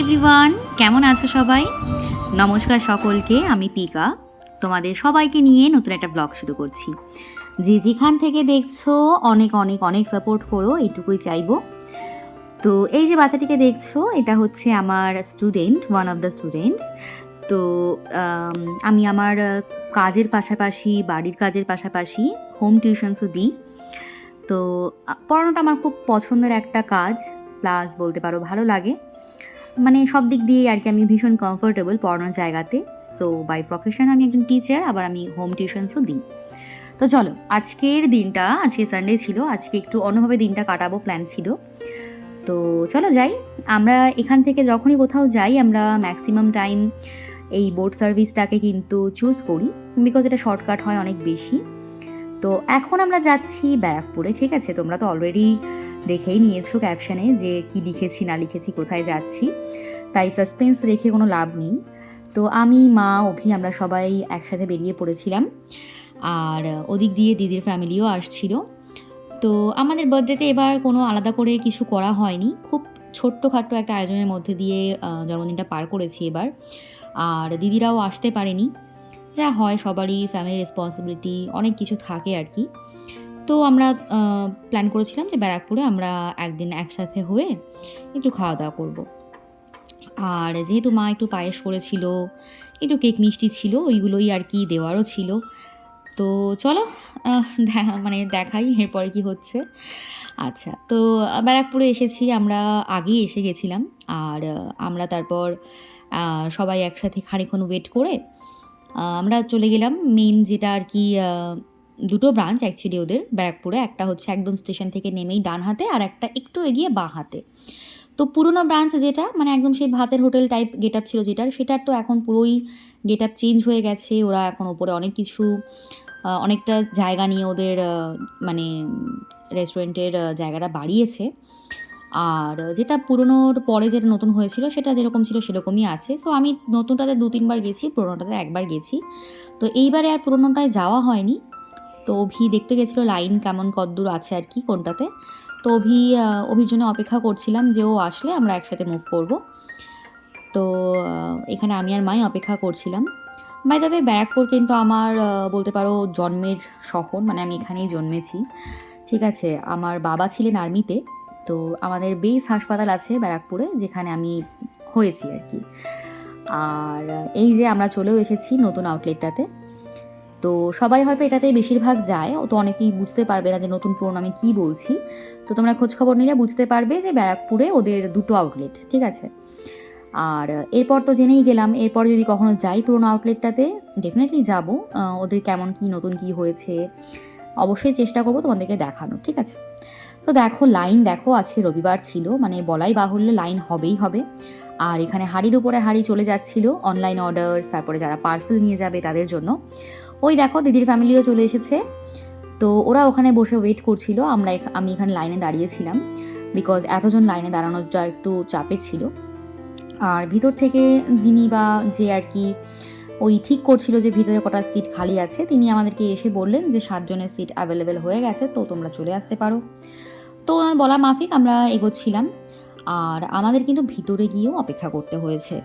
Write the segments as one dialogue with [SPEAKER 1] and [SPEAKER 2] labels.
[SPEAKER 1] Everyone, কেমন আছো সবাই? নমস্কার সকলকে, আমি পিকা। তোমাদের সবাইকে নিয়ে নতুন একটা ব্লগ শুরু করছি। যে যেখান থেকে দেখছো অনেক অনেক অনেক সাপোর্ট করো, এইটুকুই চাইবো। তো এই যে বাচ্চাটিকে দেখছো, এটা হচ্ছে আমার student, one of the students. তো আমি আমার কাজের পাশাপাশি, বাড়ির কাজের পাশাপাশি হোম টিউশনসও দিই। তো পড়ানোটা আমার খুব পছন্দের একটা কাজ, প্লাস বলতে পারো ভালো লাগে। মানে সব দিক দিয়ে আর কি আমি ভীষণ কমফোর্টেবল পড়ানোর জায়গাতে। সো বাই প্রফেশন আমি একজন টিচার, আবার আমি হোম টিউশনসও দিই। তো চলো, আজকে সানডে ছিল, আজকে একটু অন্যভাবে দিনটা কাটাবো প্ল্যান ছিল। তো চলো যাই। আমরা এখান থেকে যখনই কোথাও যাই, আমরা ম্যাক্সিমাম টাইম এই বোট সার্ভিসটাকে কিন্তু চুজ করি, বিকজ এটা শর্টকাট হয় অনেক বেশি। তো এখন আমরা যাচ্ছি ব্যারাকপুরে, ঠিক আছে? তোমরা তো অলরেডি দেখেই নিয়েছো ক্যাপশনে যে কি লিখেছি না লিখেছি, কোথায় যাচ্ছি, তাই সাসপেন্স রেখে কোনো লাভ নেই। তো আমি, মা, অভি আমরা সবাই একসাথে বেরিয়ে পড়েছিলাম, আর ওদিক দিয়ে দিদির ফ্যামিলিও আসছিল। তো আমাদের বার্থডেতে এবার কোনো আলাদা করে কিছু করা হয়নি, খুব ছোট্টখাট্টো একটা আয়োজনের মধ্যে দিয়ে জন্মদিনটা পার করেছি এবার। আর দিদিরাও আসতে পারেনি, যা হয় সবারই ফ্যামিলি রেসপন্সিবিলিটি, অনেক কিছু থাকে আর কি। তো আমরা প্ল্যান করেছিলাম যে ব্যারাকপুরে আমরা একদিন একসাথে হয়ে একটু খাওয়া দাওয়া করব। আর যেহেতু মা একটু পায়েস করেছিল, একটু কেক মিষ্টি ছিল, ওইগুলোই আর কি দেওয়ারও ছিল। তো চলো মানে দেখাই এরপরে কি হচ্ছে। আচ্ছা, তো ব্যারাকপুরে এসেছি, আমরা আগেই এসে গেছিলাম। আর আমরা তারপর সবাই একসাথে খানিকক্ষণ ওয়েট করে আমরা চলে গেলাম মেইন, যেটা আর কি দুটো ব্রাঞ্চ অ্যাকচুয়ালি ওদের ব্যারাকপুরে। একটা হচ্ছে একদম স্টেশন থেকে নেমেই ডান হাতে, আর একটা একটু এগিয়ে বাঁ হাতে। তো পুরোনো ব্রাঞ্চ যেটা, মানে একদম সেই ভাতের হোটেল টাইপ গেট আপ ছিল সেটার তো এখন পুরোই গেট আপ চেঞ্জ হয়ে গেছে। ওরা এখন ওপরে অনেক কিছু, অনেকটা জায়গা নিয়ে ওদের মানে রেস্টুরেন্টের জায়গাটা বাড়িয়েছে। আর যেটা পুরনোর পরে যেটা নতুন হয়েছিল, সেটা যেরকম ছিল সেরকমই আছে। সো আমি নতুনটাতে 2-3 বার গেছি, পুরোনোটাতে একবার গেছি। তো এইবারে আর পুরোনোটায় যাওয়া হয়নি। তো অভি দেখতে গেছিলো লাইন কেমন কদ্দূর আছে আর কি কোনটাতে। তো অভির জন্য অপেক্ষা করছিলাম যে ও আসলে আমরা একসাথে মুভ করব। তো এখানে আমি আর মাই অপেক্ষা করছিলাম। বাই দ্য ওয়ে, ব্যারাকপুর কিন্তু আমার বলতে পারো জন্মের শহর, মানে আমি এখানেই জন্মেছি, ঠিক আছে? আমার বাবা ছিলেন আর্মিতে, তো আমাদের বেস হাসপাতাল আছে ব্যারাকপুরে, যেখানে আমি হয়েছি আর কি। আর এই যে আমরা চলেও এসেছি নতুন আউটলেটটাতে। তো সবাই হয়তো এটাতেই বেশিরভাগ যায়, ও তো অনেকেই বুঝতে পারবে না যে নতুন পুরনো আমি কী বলছি। তো তোমরা খোঁজখবর নিলে বুঝতে পারবে যে ব্যারাকপুরে ওদের দুটো আউটলেট, ঠিক আছে? আর এরপর তো জেনেই গেলাম, এরপর যদি কখনো যাই পুরোনো আউটলেটটাতে ডেফিনেটলি যাব, ওদের কেমন কী নতুন কী হয়েছে অবশ্যই চেষ্টা করবো তোমাদেরকে দেখানো, ঠিক আছে? তো দেখো লাইন, দেখো আজকে রবিবার ছিল, মানে বলাই বাহুল্য লাইন হবেই হবে। আর এখানে হাঁড়ির উপরে হাঁড়ি চলে যাচ্ছিল অনলাইন অর্ডার্স, তারপরে যারা পার্সেল নিয়ে যাবে তাদের জন্য। ওই দেখো দিদির ফ্যামিলিও চলে এসেছে। তো ওরা ওখানে বসে ওয়েট করছিল, আমি এখানে লাইনে দাঁড়িয়েছিলাম, বিকজ এতজন লাইনে দাঁড়ানোটা একটু চাপের ছিল। আর ভিতর থেকে যিনি বা যে আর কি ওই ঠিক করছিল যে ভিতরে কটা সিট খালি আছে, তিনি আমাদেরকে এসে বললেন যে 7 জনের সিট অ্যাভেলেবেল হয়ে গেছে, তো তোমরা চলে আসতে পারো। তো ওনার বলা মাফিক আমরা এগোচ্ছিলাম। আর আমাদের কিন্তু ভিতরে গিয়েও অপেক্ষা করতে হয়েছে।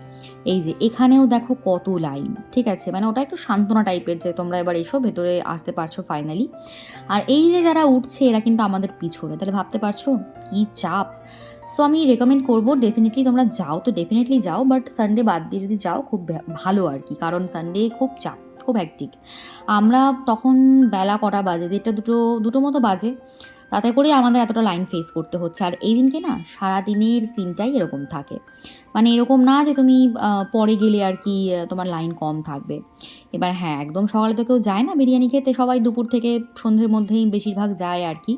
[SPEAKER 1] এই যে এখানেও দেখো কত লাইন, ঠিক আছে? মানে ওটা একটু সান্ত্বনা টাইপের যে তোমরা এবার এসো, ভেতরে আসতে পারছো ফাইনালি। আর এই যে যারা উঠছে এরা কিন্তু আমাদের পিছনে, তাহলে ভাবতে পারছো কি চাপ। সো আমি রেকমেন্ড করবো ডেফিনেটলি তোমরা যাও, তো ডেফিনেটলি যাও, বাট সানডে বাদ দিয়ে যদি যাও খুব ভালো আর কি, কারণ সানডে খুব চাপ, খুব হ্যাকটিক। আমরা তখন বেলা কটা বাজে, 1:30 2টো মতো বাজে, তাতে করে আমাদের এতটা লাইন ফেস করতে হচ্ছে। আর এই দিনকে না সারাদিনের সিনটাই এরকম থাকে, মানে এরকম না যে তুমি পরে গেলে আর কি তোমার লাইন কম থাকবে। এবার হ্যাঁ, একদম সকালে তো কেউ যায় না বিরিয়ানি খেতে, সবাই দুপুর থেকে সন্ধ্যের মধ্যেই বেশিরভাগ যায় আর কি।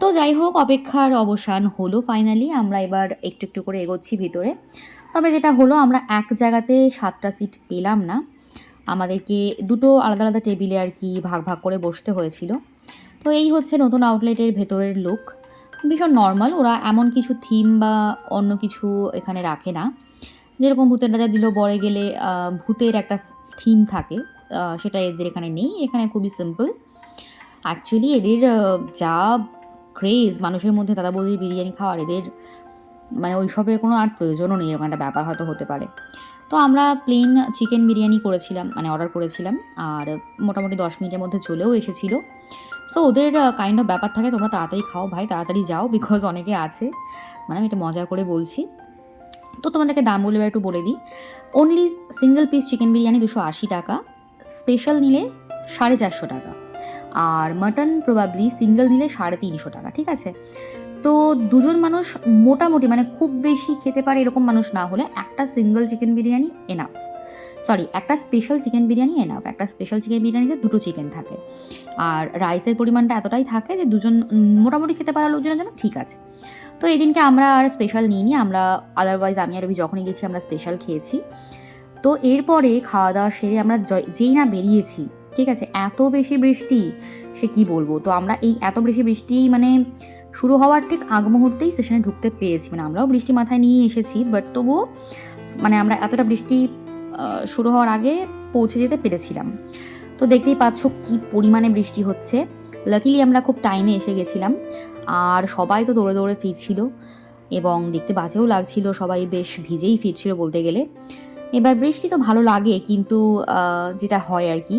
[SPEAKER 1] তো যাই হোক, অপেক্ষার অবসান হলো ফাইনালি, আমরা এবার একটু একটু করে এগোচ্ছি ভিতরে। তবে যেটা হলো, আমরা এক জায়গাতে 7টা সিট পেলাম না, আমাদেরকে দুটো আলাদা আলাদা টেবিলে আর কি ভাগ ভাগ করে বসতে হয়েছিল। তো এই হচ্ছে নতুন আউটলেটের ভেতরের লুক, ভীষণ নর্মাল। ওরা এমন কিছু থিম বা অন্য কিছু এখানে রাখে না, যেরকম ভূতের রাজা দিল বরে গেলে ভূতের একটা থিম থাকে, সেটা এদের এখানে নেই। এখানে খুবই সিম্পল। অ্যাকচুয়ালি এদের যা ক্রেজ মানুষের মধ্যে দাদা বৌদির বিরিয়ানি খাওয়ার, এদের মানে ওইসবের কোনো আর প্রয়োজনও নেই, এরকম একটা ব্যাপার হয়তো হতে পারে। তো আমরা প্লেন চিকেন বিরিয়ানি করেছিলাম, মানে অর্ডার করেছিলাম, আর মোটামুটি 10 মিনিটের মধ্যে চলেও এসেছিলো। সো ওদের কাইন্ড অফ ব্যাপার থাকে, তোমরা তাড়াতাড়ি খাও ভাই, তাড়াতাড়ি যাও, বিকজ অনেকে আছে, মানে আমি এটা মজা করে বলছি। তো তোমাদেরকে দাম বলে একটু বলে দিই। Only single piece chicken biryani 280 টাকা, স্পেশাল নিলে 450 টাকা, আর মাটন প্রবাবলি সিঙ্গেল নিলে 350 টাকা, ঠিক আছে। তো দুজন মানুষ মোটামুটি, মানে খুব বেশি খেতে পারে এরকম মানুষ না হলে একটা single chicken biryani enough, sorry একটা স্পেশাল চিকেন বিরিয়ানি এনাফ। একটা স্পেশাল চিকেন বিরিয়ানিতে 2টো চিকেন থাকে, আর রাইসের পরিমাণটা এতটাই থাকে যে দুজন মোটামুটি খেতে পারা লোকজনের জন্য ঠিক আছে। তো এই দিনকে আমরা আর স্পেশাল নিইনি, আমরা আদারওয়াইজ আমি আর রবি যখনই গেছি আমরা স্পেশাল খেয়েছি। তো এরপরে খাওয়া দাওয়া সেরে আমরা যেই না বেরিয়েছি, ঠিক আছে, এত বেশি বৃষ্টি সে কি বলবো। তো আমরা এই এত বেশি বৃষ্টি মানে শুরু হওয়ার ঠিক আগ মুহূর্তেই স্টেশনে ঢুকতে পেরেছি, মানে আমরাও বৃষ্টি মাথায় নিয়ে এসেছি, বাট তবুও মানে আমরা এতটা বৃষ্টি শুরু হওয়ার আগে পৌঁছে যেতে পেরেছিলাম। তো দেখতেই পাচ্ছ কি পরিমাণে বৃষ্টি হচ্ছে। লাকিলি আমরা খুব টাইমে এসে গেছিলাম, আর সবাই তো দৌড়ে দৌড়ে ফিরছিল এবং দেখতে বাজেও লাগছিল, সবাই বেশ ভিজেই ফিরছিল বলতে গেলে। এবার বৃষ্টি তো ভালো লাগে, কিন্তু যেটা হয় আর কি,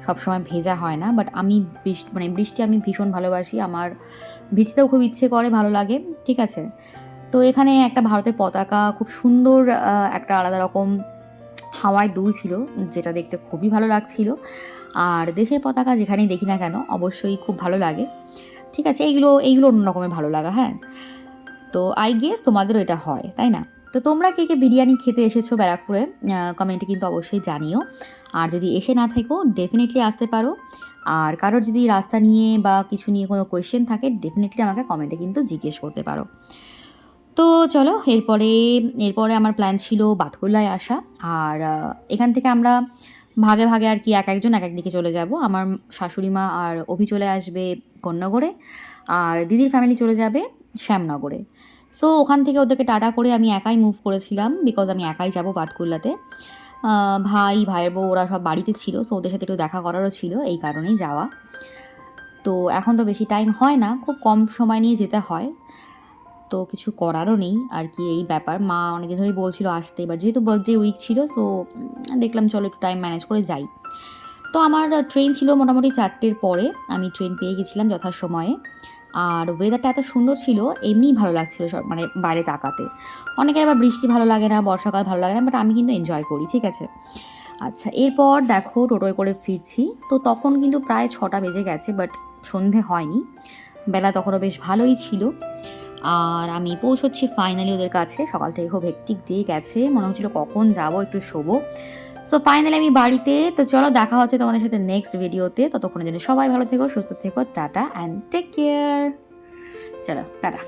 [SPEAKER 1] সবসময় ভেজা হয় না। বাট আমি বৃষ্টি আমি ভীষণ ভালোবাসি, আমার ভিজতেও খুব ইচ্ছে করে, ভালো লাগে, ঠিক আছে। তো এখানে একটা ভারতের পতাকা খুব সুন্দর একটা আলাদা রকম হাওয়ায় দুলছিল, যেটা দেখতে খুবই ভালো লাগছিল। আর দেশের পতাকা যেখানেই দেখি না কেন অবশ্যই খুব ভালো লাগে, ঠিক আছে। এইগুলো অন্য রকমের ভালো লাগা, হ্যাঁ। তো আই গেস তোমাদেরও এটা হয়, তাই না? তো তোমরা কে কে বিরিয়ানি খেতে এসেছো ব্যারাকপুরে, কমেন্টে কিন্তু অবশ্যই জানিও। আর যদি এসে না থেকো ডেফিনেটলি আসতে পারো। আর কারোর যদি রাস্তা নিয়ে বা কিছু নিয়ে কোনো কোয়েশ্চেন থাকে ডেফিনেটলি আমাকে কমেন্টে কিন্তু জিজ্ঞেস করতে পারো। তো চলো, এরপরে আমার প্ল্যান ছিল বাতকুল্লায় আসা, আর এখান থেকে আমরা ভাগে ভাগে আর কি এক একজন এক এক দিকে চলে যাব। আমার শাশুড়ি মা আর অভি চলে আসবে কোন্নগরে, আর দিদির ফ্যামিলি চলে যাবে শ্যামনগরে। সো ওখান থেকে ওদেরকে টাটা করে আমি একাই মুভ করেছিলাম, বিকজ আমি একাই যাব বাতকুল্লাতে। ভাইয়ের বউ ওরা সব বাড়িতে ছিল, সো ওদের সাথে একটু দেখা করারও ছিল, এই কারণেই যাওয়া। তো এখন তো বেশি টাইম হয় না, খুব কম সময় নিয়ে যেতে হয়, তো কিছু করারও নেই আর কি, এই ব্যাপার। মা অনেকদিন ধরেই বলছিল আসতে, এবার যেহেতু বার্থডে উইক ছিল, সো দেখলাম চলো একটু টাইম ম্যানেজ করে যাই। তো আমার ট্রেন ছিল মোটামুটি 4টের পরে, আমি ট্রেন পেয়ে গেছিলাম যথাসময়ে। আর ওয়েদারটা এত সুন্দর ছিল, এমনিই ভালো লাগছিল সব, মানে বাইরে তাকাতে। অনেকের আবার বৃষ্টি ভালো লাগে না, বর্ষাকাল ভালো লাগে না, বাট আমি কিন্তু এনজয় করি, ঠিক আছে। আচ্ছা, এরপর দেখো টোটোয় করে ফিরছি, তো তখন কিন্তু প্রায় 6টা বেজে গেছে, বাট সন্ধে হয়নি, বেলা তখনও বেশ ভালোই ছিল। আর আমি পৌঁছচ্ছি ফাইনালি ওদের কাছে। সকাল থেকে খুব হেক্টিক ডে গেছে, মনে হচ্ছিল কখন যাবো, একটু শোবো। সো ফাইনালি আমি বাড়িতে। তো চলো দেখা হচ্ছে তোমাদের সাথে নেক্সট ভিডিওতে, ততক্ষণের জন্য সবাই ভালো থেকো, সুস্থ থেকো, টাটা অ্যান্ড টেক কেয়ার। চলো টাটা।